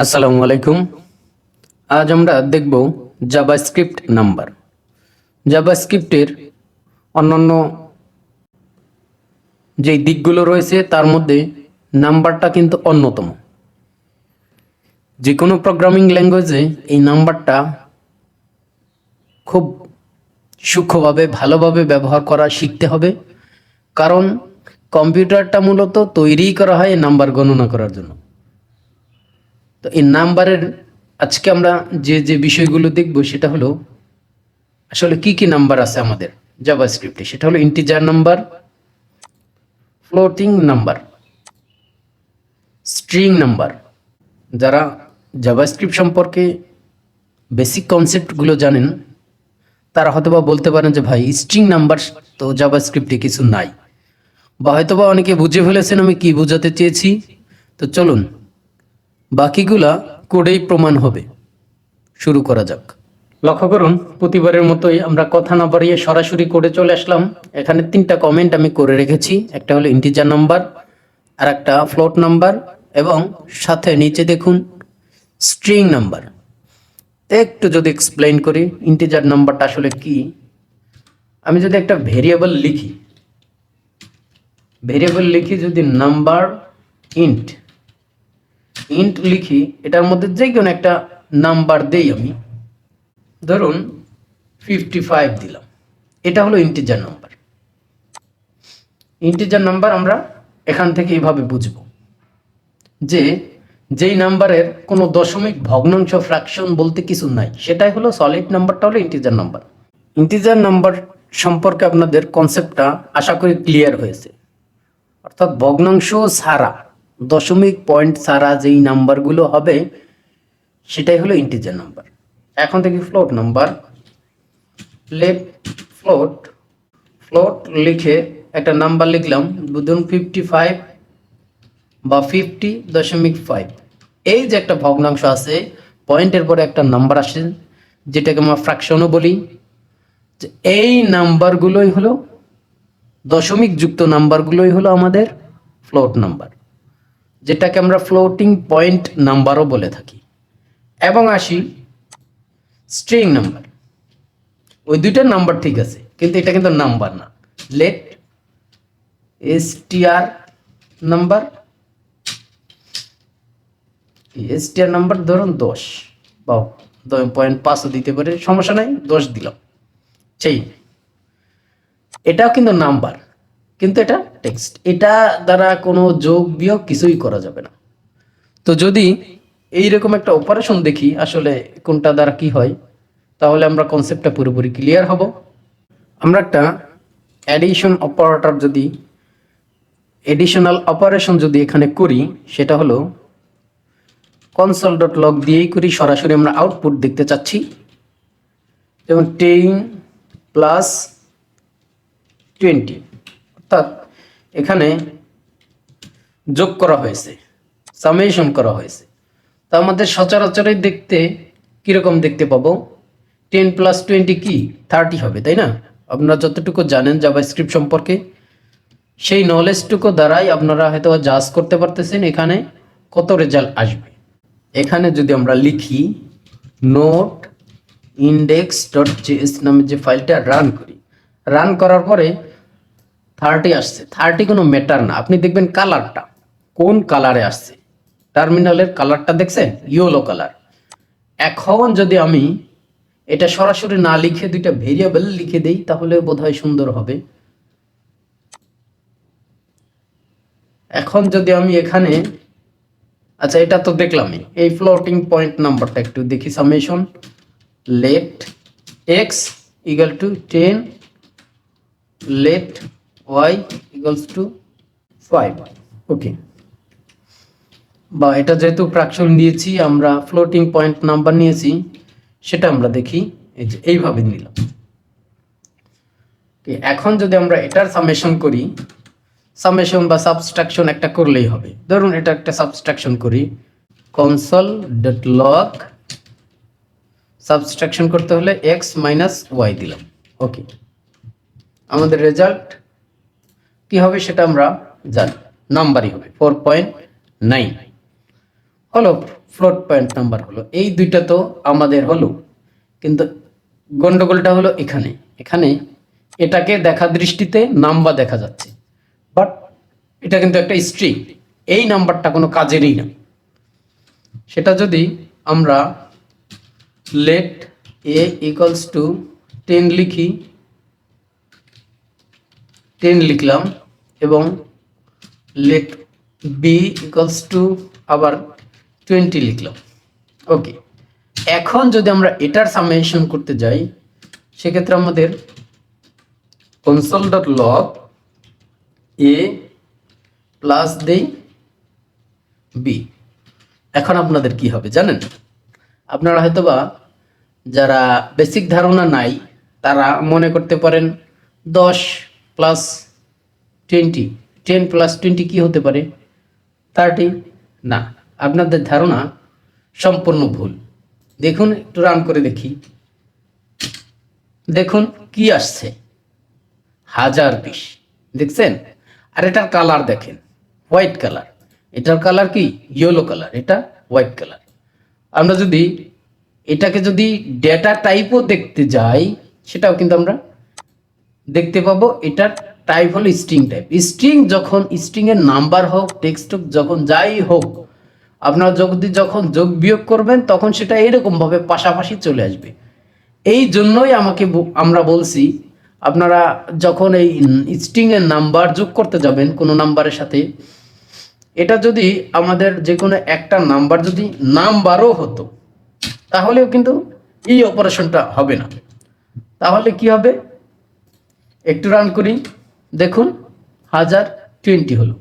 আসসালামু আলাইকুম। আজ আমরা দেখব জাভাস্ক্রিপ্ট নাম্বার। জাভাস্ক্রিপ্টের অন্যান্য যে দিকগুলো রয়েছে তার মধ্যে নাম্বারটা কিন্তু অন্যতম। যে কোনো প্রোগ্রামিং ল্যাঙ্গুয়েজে এই নাম্বারটা খুব সূক্ষ্মভাবে ভালোভাবে ব্যবহার করা শিখতে হবে, কারণ কম্পিউটারটা মূলত তৈরিই করা হয় এই নাম্বার গণনা করার জন্য। তো এই নাম্বারের আজকে আমরা যে বিষয়গুলো দেখব সেটা হলো আসলে কি কি নাম্বার আছে আমাদের জাভাস্ক্রিপ্টে। সেটা হলো integer number, floating number, string number. যারা জাভাস্ক্রিপ্ট সম্পর্কে বেসিক কনসেপ্টগুলো জানেন তারা হয়তোবা বলতে পারেন যে ভাই স্ট্রিং নাম্বার তো জাভাস্ক্রিপ্টে কিছু নাই, বা হয়তোবা অনেকে বুঝে ফেলেছেন আমি কি বোঝাতে চেয়েছি। তো চলুন বাকিগুলা কোডেই প্রমাণ হবে। শুরু করা যাক। লক্ষ্য করুন, প্রতিবারের মতোই আমরা কথা না বাড়িয়ে সরাসরি কোডে চলে আসলাম। এখানে তিনটা কমেন্ট আমি করে রেখেছি, একটা হলো ইন্টিজার নাম্বার, আর একটা ফ্লোট নাম্বার, এবং সাথে নিচে দেখুন স্ট্রিং নাম্বার। একটু যদি এক্সপ্লেইন করি ইন্টিজার নাম্বারটা আসলে কি। আমি যদি একটা ভেরিয়েবল লিখি যদি নাম্বার ইন্ট লিখি, এটার মধ্যে যে কোনো একটা নাম্বার দেই, আমি ধরুন 55 দিলাম, এটা হলো ইন্টিজার নাম্বার। ইন্টিজার নাম্বার আমরা এখান থেকে এইভাবে বুঝব যে যেই নাম্বারের কোনো দশমিক ভগ্নাংশ ফ্র্যাকশন বলতে কিছু নাই, সেটাই হলো সলিড নাম্বারটা হলো ইন্টিজার নাম্বার। ইন্টিজার নাম্বার সম্পর্কে আপনাদের কনসেপ্টটা আশা করি ক্লিয়ার হয়েছে। অর্থাৎ ভগ্নাংশ ছাড়া, দশমিক পয়েন্ট ছাড়া যেই নাম্বারগুলো হবে সেটাই হলো ইন্টিজার নাম্বার। এখন থেকে ফ্লোট নাম্বার, ফ্লোট লিখে একটা নাম্বার লিখলাম, ধরুন 55 বা 50.5। এই যে একটা ভগ্নাংশ আছে, পয়েন্টের পরে একটা নাম্বার আসে যেটাকে আমরা ফ্র্যাকশনও বলি, যে এই নাম্বারগুলোই হলো দশমিক যুক্ত নাম্বারগুলোই হলো আমাদের ফ্লোট নাম্বার, যেটাকে আমরা ফ্লোটিং পয়েন্ট নাম্বারও বলে থাকি। এবং আসি স্ট্রিং নাম্বার। ওই দুইটার নাম্বার ঠিক আছে, কিন্তু এটা কিন্তু নাম্বার না। লেট str নাম্বার, নাম্বার ধরুন 10 বা 0.5ও দিতে পারে, সমস্যা নাই, 10 দিলাম। সেই এটাও কিন্তু নাম্বার, কিন্তু এটা টেক্সট। এটা দ্বারা কোনো যোগ বিয়োগ কিছুই করা যাবে না। তো যদি এইরকম একটা অপারেশন দেখি আসলে কোনটা দ্বারা কি হয়, তাহলে আমরা কনসেপ্টটা পুরোপুরি ক্লিয়ার হব। আমরা একটা এডিশনাল অপারেশন যদি এখানে করি, সেটা হলো console.log দিয়েই করি। সরাসরি আমরা আউটপুট দেখতে চাচ্ছি, যেমন 10 প্লাস 20, অর্থাৎ এখানে যোগ করা হয়েছে, সামেশন করা হয়েছে। তো আমাদের সচরাচরই দেখতে কিরকম দেখতে পাবো, 10 প্লাস 20 কি 30 হবে, তাই না? আপনারা যতটুকু জানেন জাভাস্ক্রিপ্ট সম্পর্কে, সেই নলেজটুকু দ্বারাই আপনারা হয়তো জাজ করতে পারতেছেন এখানে কত রেজাল্ট আসবে। এখানে যদি আমরা লিখি নোট index.js নামে যে ফাইলটা রান করার পরে 30 আসছে। 30 কোনো ম্যাটার না, আপনি দেখবেন কালারটা কোন কালারে আসছে। টার্মিনালের কালারটা দেখছেন, ইয়েলো কালার। এখন যদি আমি এটা সরাসরি না লিখে দুইটা ভেরিয়েবল লিখে দেই, তাহলে বোধহয় সুন্দর হবে। এখন যদি আমি এখানে, আচ্ছা এটা তো দেখলামই, এই ফ্লোটিং পয়েন্ট নাম্বারটা একটু দেখি। Summation let x equal to 10, let y equals to 5। Okay, বা এটা যেহেতু ফ্র্যাকশন দিয়েছি, আমরা ফ্লোটিং পয়েন্ট নাম্বার নিয়েছি, সেটা আমরা দেখি এই যে এইভাবে নিলাম। এখন যদি আমরা এটার সামেশন করি, সামেশন বা সাবস্ট্রাকশন একটা করলেই হবে। ধরুন এটা একটা সাবস্ট্রাকশন করি, console.log সাবস্ট্রাকশন করতে হলে x মাইনাস y দিলাম। ওকে, আমাদের রেজাল্ট কি হবে সেটা আমরা জানি, নাম্বারই হবে 4.9। হলো ফ্লোট পয়েন্ট নাম্বার হলো, এই দুইটা তো আমাদের হলো, কিন্তু গন্ডগোলটা হলো এখানে। এখানে এটাকে দেখা দৃষ্টিতে নাম্বার দেখা যাচ্ছে, বাট এটা কিন্তু একটা স্ট্রিং, এই নাম্বারটা কোনো কাজেরই না। সেটা যদি আমরা লেট এ ইকুয়ালস টু 10 লিখি, 10 লিখলাম, এবং লেট বি ইকুয়ালস টু আবার 20 লিখলাম। ওকে, এখন যদি আমরা এটার সামেশন করতে যাই, সেক্ষেত্রে আমাদের console.log a প্লাস দেই বি। এখন আপনাদের কি হবে জানেন? আপনারা হয়তোবা যারা বেসিক ধারণা নাই তারা মনে করতে পারেন 10 প্লাস 20, 10 প্লাস 20 কি হতে পারে? 30। না, আপনাদের ধারণা সম্পূর্ণ ভুল। দেখুন, একটু রান করে দেখি, দেখুন কি আসছে, 1020। দেখছেন? আর এটার কালার দেখেন, হোয়াইট কালার। এটার কালার কি? ইয়েলো কালার, এটা হোয়াইট কালার। আমরা যদি এটাকে যদি ডেটা টাইপও দেখতে যাই, সেটাও কিন্তু আমরা দেখতে পাবো এটার টাইপ হলো স্ট্রিং টাইপ। স্ট্রিং যখন, স্ট্রিং এর নাম্বার হোক, টেক্সট হোক, যখন যাই হোক, আপনারা যখন যোগ বিয়োগ করবেন তখন সেটা এরকম ভাবে পাশাপাশি চলে আসবে। এই জন্যই আমরা বলছি, আপনারা যখন এই স্ট্রিং এর নাম্বার যোগ করতে যাবেন কোনো নাম্বারের সাথে, এটা যদি আমাদের যে কোনো একটা নাম্বার যদি নাম্বারও হতো, তাহলেও কিন্তু এই অপারেশনটা হবে না। তাহলে কি হবে? একটু রান করি, দেখুন 1020 হলো,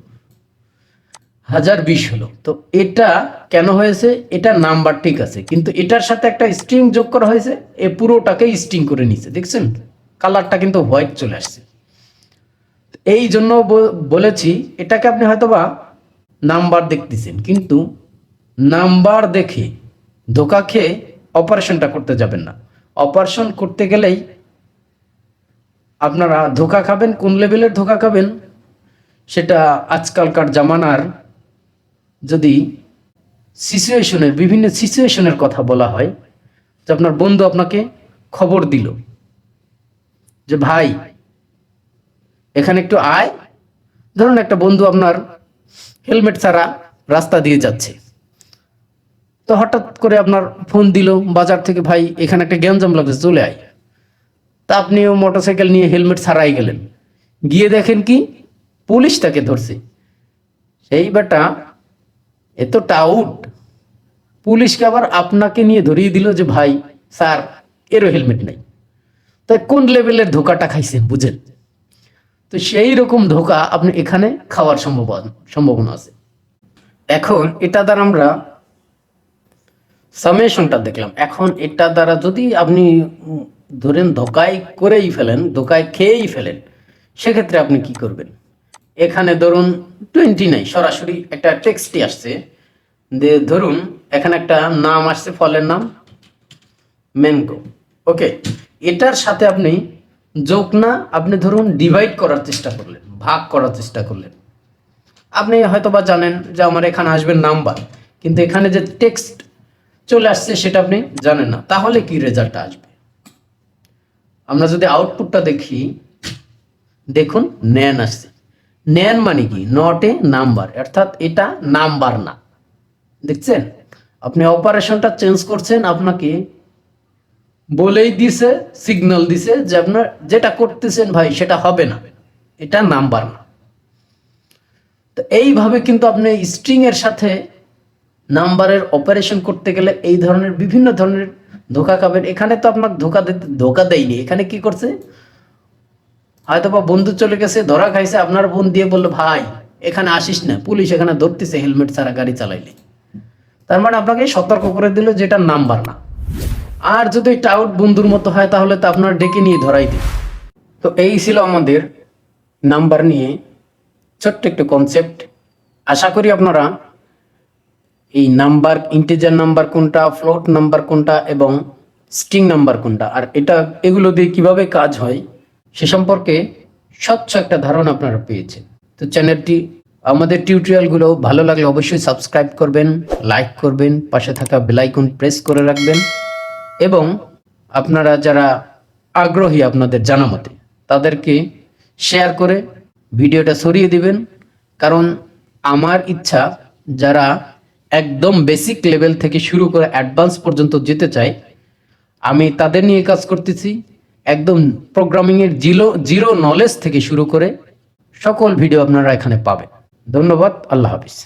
1020 হলো। তো এটা কেন হয়েছে? এটা নাম্বার ঠিক আছে, কিন্তু এটার সাথে একটা স্ট্রিং যোগ করা হয়েছে, এ পুরোটাকে স্ট্রিং করে নিছে। দেখছেন কালারটা কিন্তু হোয়াইট চলে আসছে। এই জন্য বলেছি, এটাকে আপনি হয়তোবা নাম্বার দেখতেছেন, কিন্তু নাম্বার দেখে ধোকা খেয়ে অপারেশনটা করতে যাবেন না। অপারেশন করতে গেলেই আপনারা ধোকা খাবেন। কোন লেভেলের ধোকা খাবেন? সেটা আজকালকার জামানার যদি সিচুয়েশনের, বিভিন্ন সিচুয়েশনের কথা বলা হয়, যে আপনার বন্ধু আপনাকে খবর দিল যে ভাই এখানে একটু আয়। ধরুন একটা বন্ধু আপনার হেলমেট ছাড়া রাস্তা দিয়ে যাচ্ছে, তো হঠাৎ করে আপনার ফোন দিল বাজার থেকে, ভাই এখানে একটা গ্যাঞ্জাম লাগছে, চলে আয়। তা আপনিও মোটরসাইকেল নিয়ে হেলমেট ছাড়াই গেলেন, গিয়ে দেখেন কি পুলিশ তাকে ধরছে। সেই বেটা এত টাউট, পুলিশকে আবার আপনাকে নিয়ে ধরিয়ে দিল যে ভাই স্যার এরও হেলমেট নাই। তাই কোন লেভেলের ধোকাটা খাইছেন বুঝেন? তো সেই রকম ধোকা আপনি এখানে খাওয়ার সম্ভাবনা আছে। এখন এটা দ্বারা আমরা সামেশনটা দেখলাম। এখন এটা দ্বারা যদি আপনি ধরেন ধোকায় করেই ফেলেন, ধোকায় খেয়েই ফেলেন, সেক্ষেত্রে আপনি কি করবেন? এখানে ধরুন 20 নাই, সরাসরি একটা টেক্সটই আসছে, ধরুন এখানে একটা নাম আসছে, ফলের নাম ম্যাঙ্গো। ওকে, এটার সাথে আপনি যোগ না, আপনি ধরুন ডিভাইড করার চেষ্টা করলেন, ভাগ করার চেষ্টা করলেন। আপনি হয়তোবা জানেন যে আমার এখানে আসবে নাম্বার, কিন্তু এখানে যে টেক্সট চলে আসছে সেটা আপনি জানেন না। তাহলে কি রেজাল্টটা আসবে? আমরা যদি আউটপুটটা দেখি, দেখুন নেন আসছে। নেন মানে কি? নট এ নাম্বার, অর্থাৎ এটা নাম্বার না। দেখছেন, আপনি অপারেশনটা চেঞ্জ করছেন, আপনাকে বলেই দিছে, সিগন্যাল দিছে যে আপনার যেটা করতেছেন ভাই সেটা হবে না, এটা নাম্বার না। তো এইভাবে কিন্তু আপনি স্ট্রিং এর সাথে নাম্বারের অপারেশন করতে গেলে এই ধরনের বিভিন্ন ধরনের ধোকা খাবেন। এখানে তো আপনার ধোকা দেয়নি, এখানে কি করছে? হয়তো বা বন্ধু চলে গেছে, ধরা খাইছে, আপনার বোন দিয়ে বললো ভাই এখানে আসিস না, পুলিশ এখানে ধরতেছে হেলমেট ছাড়া গাড়ি চালাইলে। তার মানে আপনাকে সতর্ক করে দিল যে এটা নাম্বার না। আর যদি টাউট বন্ধুর মতো হয় তাহলে তো আপনার ডেকে নিয়ে ধরাই দিন। তো এই ছিল আমাদের নাম্বার নিয়ে ছোট্ট একটু কনসেপ্ট। আশা করি আপনারা এই নাম্বার, ইন্টিজার নাম্বার কোনটা, ফ্লোট নাম্বার কোনটা এবং স্ট্রিং নাম্বার কোনটা, আর এগুলো দিয়ে কিভাবে কাজ হয় সে সম্পর্কে স্বচ্ছ একটা ধারণা আপনারা পেয়েছেন। তো চ্যানেলটি আমাদের টিউটোরিয়ালগুলো ভালো লাগলে অবশ্যই সাবস্ক্রাইব করবেন, লাইক করবেন, পাশে থাকা বেল আইকন প্রেস করে রাখবেন এবং আপনারা যারা আগ্রহী আপনাদের জানা মতে তাদেরকে শেয়ার করে ভিডিওটা ছড়িয়ে দিবেন। কারণ আমার ইচ্ছা যারা একদম বেসিক লেভেল থেকে শুরু করে অ্যাডভান্স পর্যন্ত যেতে চায়, আমি তাদের নিয়ে কাজ করতেছি। একদম প্রোগ্রামিংয়ের জিরো নলেজ থেকে শুরু করে সকল ভিডিও আপনারা এখানে পাবেন। ধন্যবাদ। আল্লাহ হাফিজ।